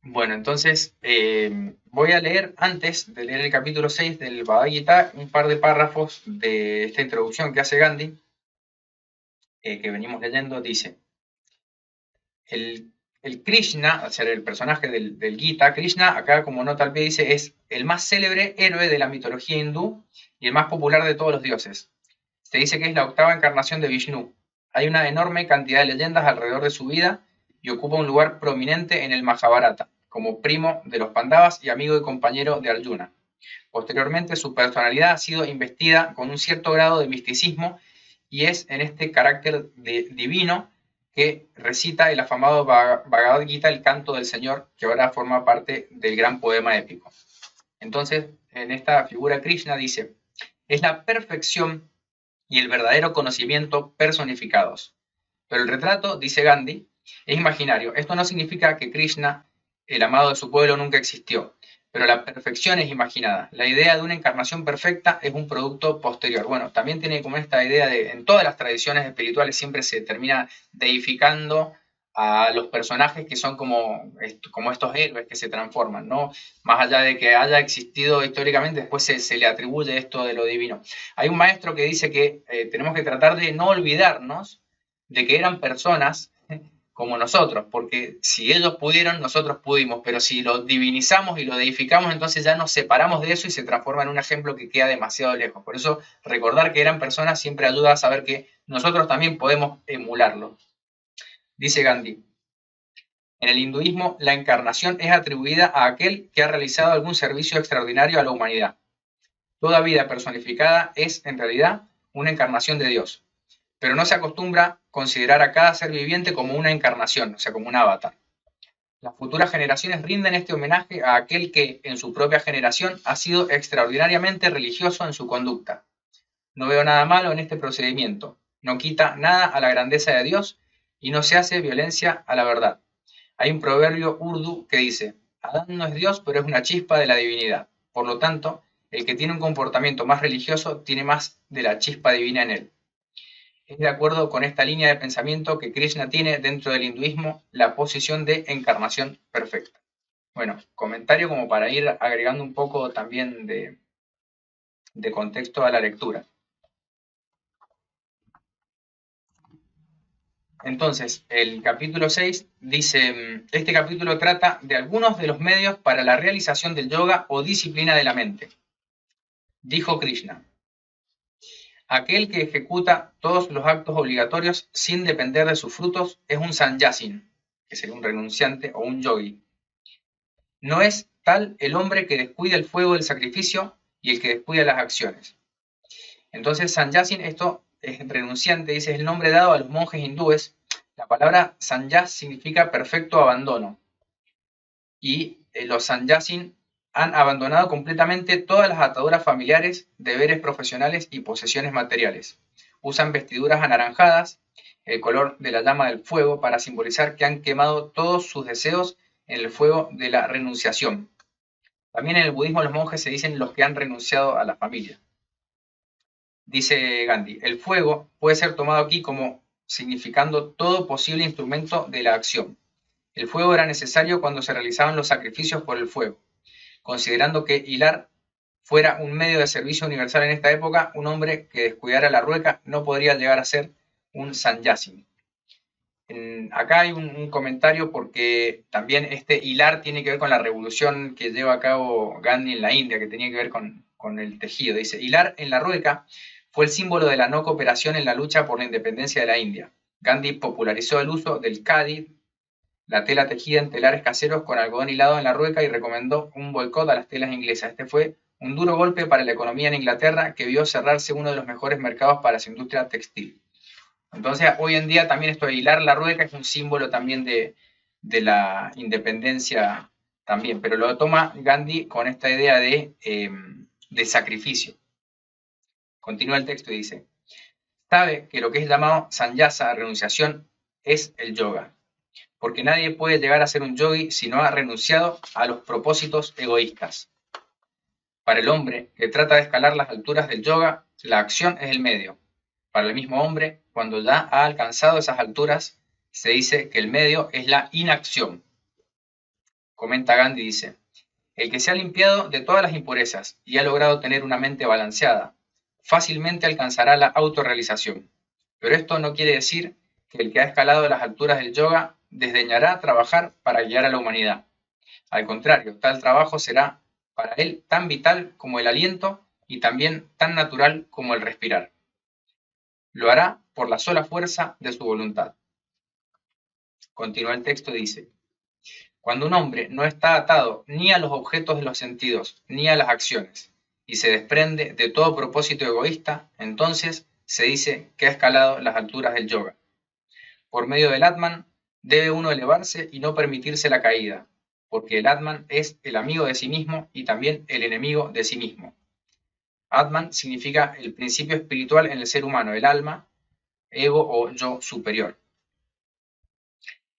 Bueno, entonces voy a leer, antes de leer el capítulo 6 del Bhagavad Gita, un par de párrafos de esta introducción que hace Gandhi, que venimos leyendo. Dice, el Krishna, o sea, el personaje del Gita, Krishna, acá como nota al pie dice, es el más célebre héroe de la mitología hindú y el más popular de todos los dioses. Se dice que es la octava encarnación de Vishnu. Hay una enorme cantidad de leyendas alrededor de su vida y ocupa un lugar prominente en el Mahabharata, como primo de los Pandavas y amigo y compañero de Arjuna. Posteriormente, su personalidad ha sido investida con un cierto grado de misticismo y es en este carácter divino que recita el afamado Bhagavad Gita, el canto del Señor, que ahora forma parte del gran poema épico. Entonces, en esta figura Krishna dice, es la perfección y el verdadero conocimiento personificados. Pero el retrato, dice Gandhi, es imaginario. Esto no significa que Krishna, el amado de su pueblo, nunca existió, pero la perfección es imaginada. La idea de una encarnación perfecta es un producto posterior. Bueno, también tiene como esta idea de, en todas las tradiciones espirituales siempre se termina deificando a los personajes que son como estos héroes que se transforman, ¿no? Más allá de que haya existido históricamente, después se le atribuye esto de lo divino. Hay un maestro que dice que tenemos que tratar de no olvidarnos de que eran personas como nosotros, porque si ellos pudieron, nosotros pudimos, pero si lo divinizamos y lo deificamos, entonces ya nos separamos de eso y se transforma en un ejemplo que queda demasiado lejos. Por eso recordar que eran personas siempre ayuda a saber que nosotros también podemos emularlo. Dice Gandhi, en el hinduismo la encarnación es atribuida a aquel que ha realizado algún servicio extraordinario a la humanidad. Toda vida personificada es, en realidad, una encarnación de Dios, pero no se acostumbra a considerar a cada ser viviente como una encarnación, o sea, como un avatar. Las futuras generaciones rinden este homenaje a aquel que, en su propia generación, ha sido extraordinariamente religioso en su conducta. No veo nada malo en este procedimiento. No quita nada a la grandeza de Dios y no se hace violencia a la verdad. Hay un proverbio urdu que dice, Adán no es Dios, pero es una chispa de la divinidad. Por lo tanto, el que tiene un comportamiento más religioso tiene más de la chispa divina en él. Es de acuerdo con esta línea de pensamiento que Krishna tiene dentro del hinduismo la posición de encarnación perfecta. Bueno, comentario como para ir agregando un poco también de contexto a la lectura. Entonces, el capítulo 6 dice, este capítulo trata de algunos de los medios para la realización del yoga o disciplina de la mente. Dijo Krishna, aquel que ejecuta todos los actos obligatorios sin depender de sus frutos es un sannyasin, que sería un renunciante o un yogi. No es tal el hombre que descuida el fuego del sacrificio y el que descuida las acciones. Entonces, sannyasin, esto es renunciante, dice, es el nombre dado a los monjes hindúes. La palabra sannyas significa perfecto abandono. Y los sannyasin han abandonado completamente todas las ataduras familiares, deberes profesionales y posesiones materiales. Usan vestiduras anaranjadas, el color de la llama del fuego, para simbolizar que han quemado todos sus deseos en el fuego de la renunciación. También en el budismo los monjes se dicen los que han renunciado a la familia. Dice Gandhi, el fuego puede ser tomado aquí como significando todo posible instrumento de la acción. El fuego era necesario cuando se realizaban los sacrificios por el fuego. Considerando que hilar fuera un medio de servicio universal en esta época, un hombre que descuidara la rueca no podría llegar a ser un sannyasin. Acá hay un comentario porque también este hilar tiene que ver con la revolución que lleva a cabo Gandhi en la India, que tenía que ver con el tejido. Dice, hilar en la rueca fue el símbolo de la no cooperación en la lucha por la independencia de la India. Gandhi popularizó el uso del khadi, la tela tejida en telares caseros con algodón hilado en la rueca, y recomendó un boicot a las telas inglesas. Este fue un duro golpe para la economía en Inglaterra, que vio cerrarse uno de los mejores mercados para su industria textil. Entonces, hoy en día también esto de hilar la rueca es un símbolo también de la independencia también, pero lo toma Gandhi con esta idea de sacrificio. Continúa el texto y dice, sabe que lo que es llamado sannyasa, renunciación, es el yoga, porque nadie puede llegar a ser un yogi si no ha renunciado a los propósitos egoístas. Para el hombre que trata de escalar las alturas del yoga, la acción es el medio. Para el mismo hombre, cuando ya ha alcanzado esas alturas, se dice que el medio es la inacción. Comenta Gandhi, dice, el que se ha limpiado de todas las impurezas y ha logrado tener una mente balanceada, fácilmente alcanzará la autorrealización. Pero esto no quiere decir que el que ha escalado las alturas del yoga desdeñará trabajar para guiar a la humanidad. Al contrario, tal trabajo será para él tan vital como el aliento y también tan natural como el respirar. Lo hará por la sola fuerza de su voluntad. Continúa el texto, dice, cuando un hombre no está atado ni a los objetos de los sentidos ni a las acciones y se desprende de todo propósito egoísta, entonces se dice que ha escalado las alturas del yoga. Por medio del Atman debe uno elevarse y no permitirse la caída, porque el Atman es el amigo de sí mismo y también el enemigo de sí mismo. Atman significa el principio espiritual en el ser humano, el alma, ego o yo superior.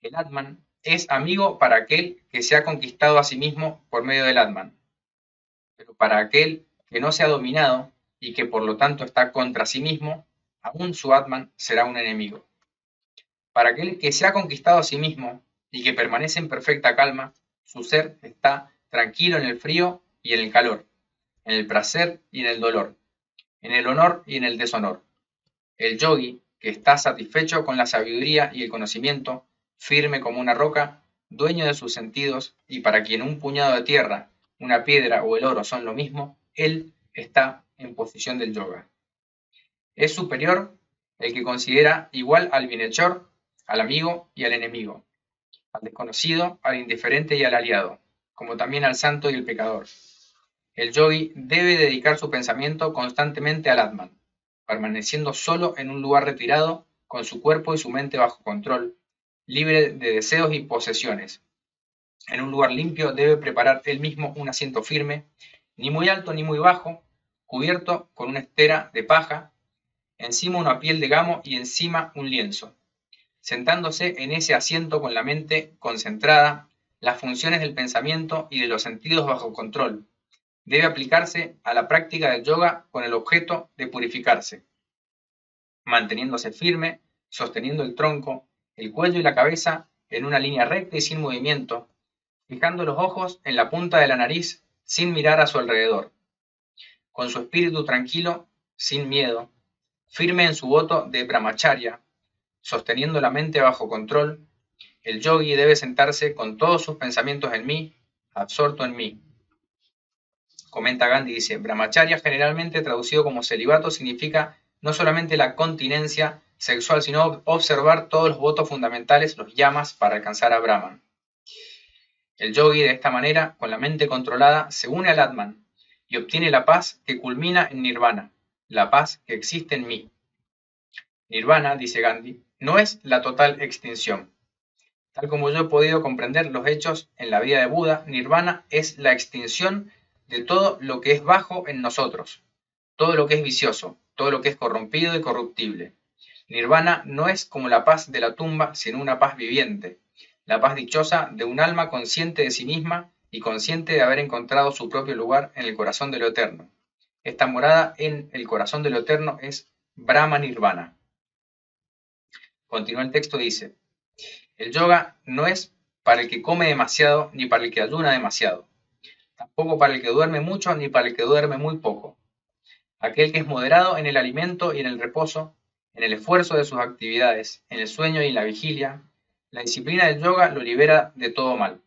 El Atman es amigo para aquel que se ha conquistado a sí mismo por medio del Atman, pero para aquel que no se ha dominado y que por lo tanto está contra sí mismo, aún su Atman será un enemigo. Para aquel que se ha conquistado a sí mismo y que permanece en perfecta calma, su ser está tranquilo en el frío y en el calor, en el placer y en el dolor, en el honor y en el deshonor. El yogi, que está satisfecho con la sabiduría y el conocimiento, firme como una roca, dueño de sus sentidos, y para quien un puñado de tierra, una piedra o el oro son lo mismo, él está en posición del yoga. Es superior el que considera igual al bienhechor, al amigo y al enemigo, al desconocido, al indiferente y al aliado, como también al santo y el pecador. El yogi debe dedicar su pensamiento constantemente al Atman, permaneciendo solo en un lugar retirado, con su cuerpo y su mente bajo control, libre de deseos y posesiones. En un lugar limpio debe preparar él mismo un asiento firme, ni muy alto ni muy bajo, cubierto con una estera de paja, encima una piel de gamo y encima un lienzo. Sentándose en ese asiento con la mente concentrada, las funciones del pensamiento y de los sentidos bajo control. Debe aplicarse a la práctica del yoga con el objeto de purificarse, manteniéndose firme, sosteniendo el tronco, el cuello y la cabeza en una línea recta y sin movimiento, fijando los ojos en la punta de la nariz sin mirar a su alrededor, con su espíritu tranquilo, sin miedo, firme en su voto de brahmacharya, sosteniendo la mente bajo control. El yogi debe sentarse con todos sus pensamientos en mí, absorto en mí. Comenta Gandhi, dice, brahmacharya, generalmente traducido como celibato, significa no solamente la continencia sexual, sino observar todos los votos fundamentales, los yamas, para alcanzar a Brahman. El yogi, de esta manera, con la mente controlada, se une al Atman y obtiene la paz que culmina en Nirvana, la paz que existe en mí. Nirvana, dice Gandhi, no es la total extinción. Tal como yo he podido comprender los hechos en la vida de Buda, Nirvana es la extinción de todo lo que es bajo en nosotros, todo lo que es vicioso, todo lo que es corrompido y corruptible. Nirvana no es como la paz de la tumba, sino una paz viviente, la paz dichosa de un alma consciente de sí misma y consciente de haber encontrado su propio lugar en el corazón de lo eterno. Esta morada en el corazón de lo eterno es Brahma Nirvana. Continúa el texto, dice, el yoga no es para el que come demasiado ni para el que ayuna demasiado, tampoco para el que duerme mucho ni para el que duerme muy poco. Aquel que es moderado en el alimento y en el reposo, en el esfuerzo de sus actividades, en el sueño y en la vigilia, la disciplina del yoga lo libera de todo mal.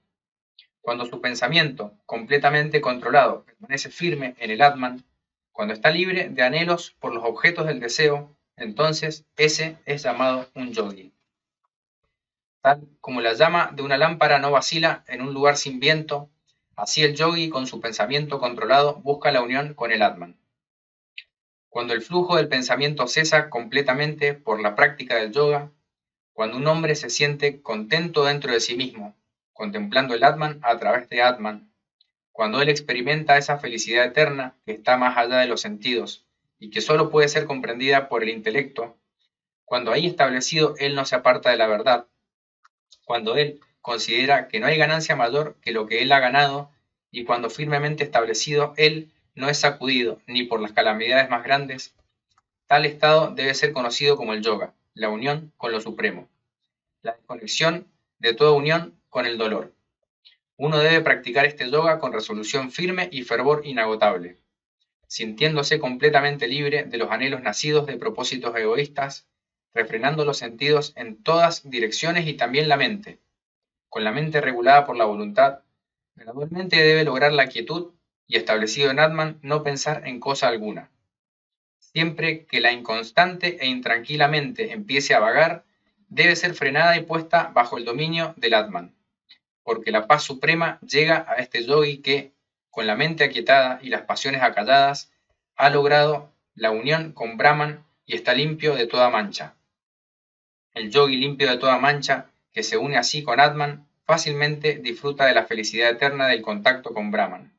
Cuando su pensamiento, completamente controlado, permanece firme en el Atman, cuando está libre de anhelos por los objetos del deseo, entonces ese es llamado un yogi. Tal como la llama de una lámpara no vacila en un lugar sin viento, así el yogi con su pensamiento controlado busca la unión con el Atman. Cuando el flujo del pensamiento cesa completamente por la práctica del yoga, cuando un hombre se siente contento dentro de sí mismo, contemplando el Atman a través de Atman, cuando él experimenta esa felicidad eterna que está más allá de los sentidos y que solo puede ser comprendida por el intelecto, cuando ahí establecido él no se aparta de la verdad, cuando él considera que no hay ganancia mayor que lo que él ha ganado y cuando firmemente establecido él no es sacudido ni por las calamidades más grandes, tal estado debe ser conocido como el yoga, la unión con lo supremo, la desconexión de toda unión con el dolor. Uno debe practicar este yoga con resolución firme y fervor inagotable, sintiéndose completamente libre de los anhelos nacidos de propósitos egoístas, refrenando los sentidos en todas direcciones y también la mente. Con la mente regulada por la voluntad, gradualmente debe lograr la quietud y, establecido en Atman, no pensar en cosa alguna. Siempre que la inconstante e intranquila mente empiece a vagar, debe ser frenada y puesta bajo el dominio del Atman, porque la paz suprema llega a este yogi que, con la mente aquietada y las pasiones acalladas, ha logrado la unión con Brahman y está limpio de toda mancha. El yogi limpio de toda mancha, que se une así con Atman, fácilmente disfruta de la felicidad eterna del contacto con Brahman.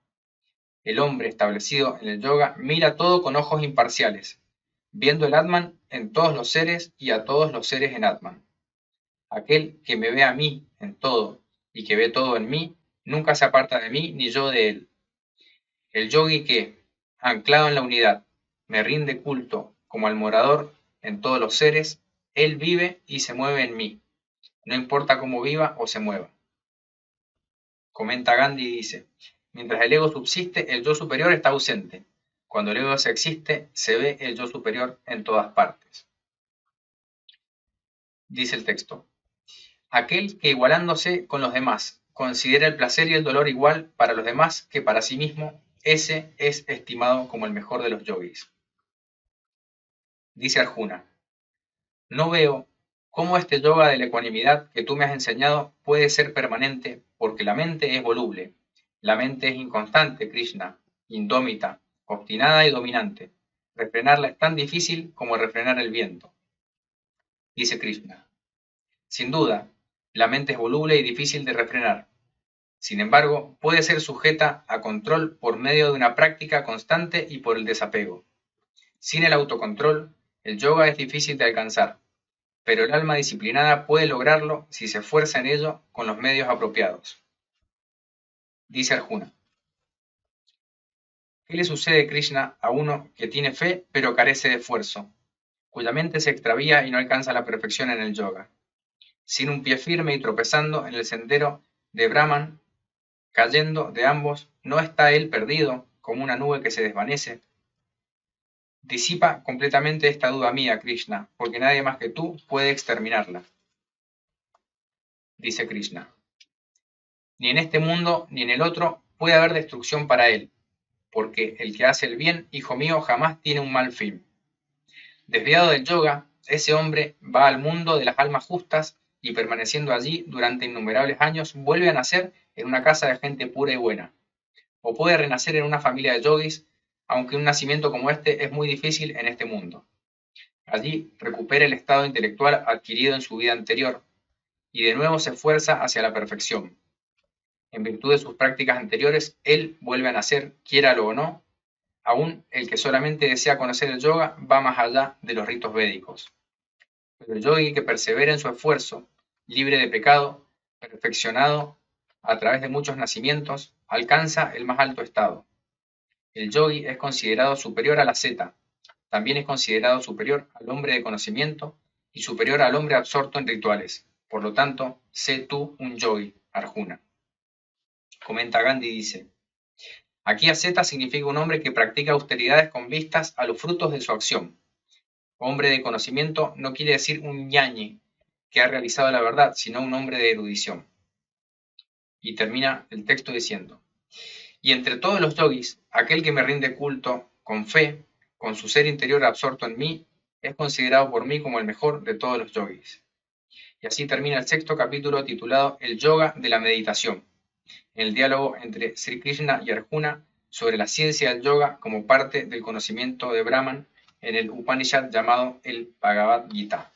El hombre establecido en el yoga mira todo con ojos imparciales, viendo el Atman en todos los seres y a todos los seres en Atman. Aquel que me ve a mí en todo y que ve todo en mí, nunca se aparta de mí ni yo de él. El yogi que, anclado en la unidad, me rinde culto como al morador en todos los seres, él vive y se mueve en mí, no importa cómo viva o se mueva. Comenta Gandhi y dice, mientras el ego subsiste, el yo superior está ausente. Cuando el ego se existe, se ve el yo superior en todas partes. Dice el texto, aquel que igualándose con los demás, considera el placer y el dolor igual para los demás que para sí mismo, ese es estimado como el mejor de los yogis. Dice Arjuna, no veo cómo este yoga de la ecuanimidad que tú me has enseñado puede ser permanente, porque la mente es voluble. La mente es inconstante, Krishna, indómita, obstinada y dominante. Refrenarla es tan difícil como refrenar el viento. Dice Krishna, sin duda, la mente es voluble y difícil de refrenar. Sin embargo, puede ser sujeta a control por medio de una práctica constante y por el desapego. Sin el autocontrol, el yoga es difícil de alcanzar, pero el alma disciplinada puede lograrlo si se esfuerza en ello con los medios apropiados. Dice Arjuna, ¿qué le sucede, Krishna, a uno que tiene fe pero carece de esfuerzo, cuya mente se extravía y no alcanza la perfección en el yoga? Sin un pie firme y tropezando en el sendero de Brahman, cayendo de ambos, ¿no está él perdido como una nube que se desvanece? Disipa completamente esta duda mía, Krishna, porque nadie más que tú puede exterminarla. Dice Krishna, ni en este mundo ni en el otro puede haber destrucción para él, porque el que hace el bien, hijo mío, jamás tiene un mal fin. Desviado del yoga, ese hombre va al mundo de las almas justas y permaneciendo allí durante innumerables años vuelve a nacer en una casa de gente pura y buena. O puede renacer en una familia de yogis, aunque un nacimiento como este es muy difícil en este mundo. Allí recupera el estado intelectual adquirido en su vida anterior y de nuevo se esfuerza hacia la perfección. En virtud de sus prácticas anteriores, él vuelve a nacer, quiéralo o no. Aún el que solamente desea conocer el yoga va más allá de los ritos védicos. Pero el yogi que persevera en su esfuerzo, libre de pecado, perfeccionado a través de muchos nacimientos, alcanza el más alto estado. El yogi es considerado superior al asceta, también es considerado superior al hombre de conocimiento y superior al hombre absorto en rituales. Por lo tanto, sé tú un yogi, Arjuna. Comenta Gandhi y dice, aquí asceta significa un hombre que practica austeridades con vistas a los frutos de su acción. Hombre de conocimiento no quiere decir un ñañi que ha realizado la verdad, sino un hombre de erudición. Y termina el texto diciendo, y entre todos los yogis, aquel que me rinde culto con fe, con su ser interior absorto en mí, es considerado por mí como el mejor de todos los yogis. Y así termina el sexto capítulo titulado El Yoga de la Meditación, el diálogo entre Sri Krishna y Arjuna sobre la ciencia del yoga como parte del conocimiento de Brahman en el Upanishad llamado el Bhagavad Gita.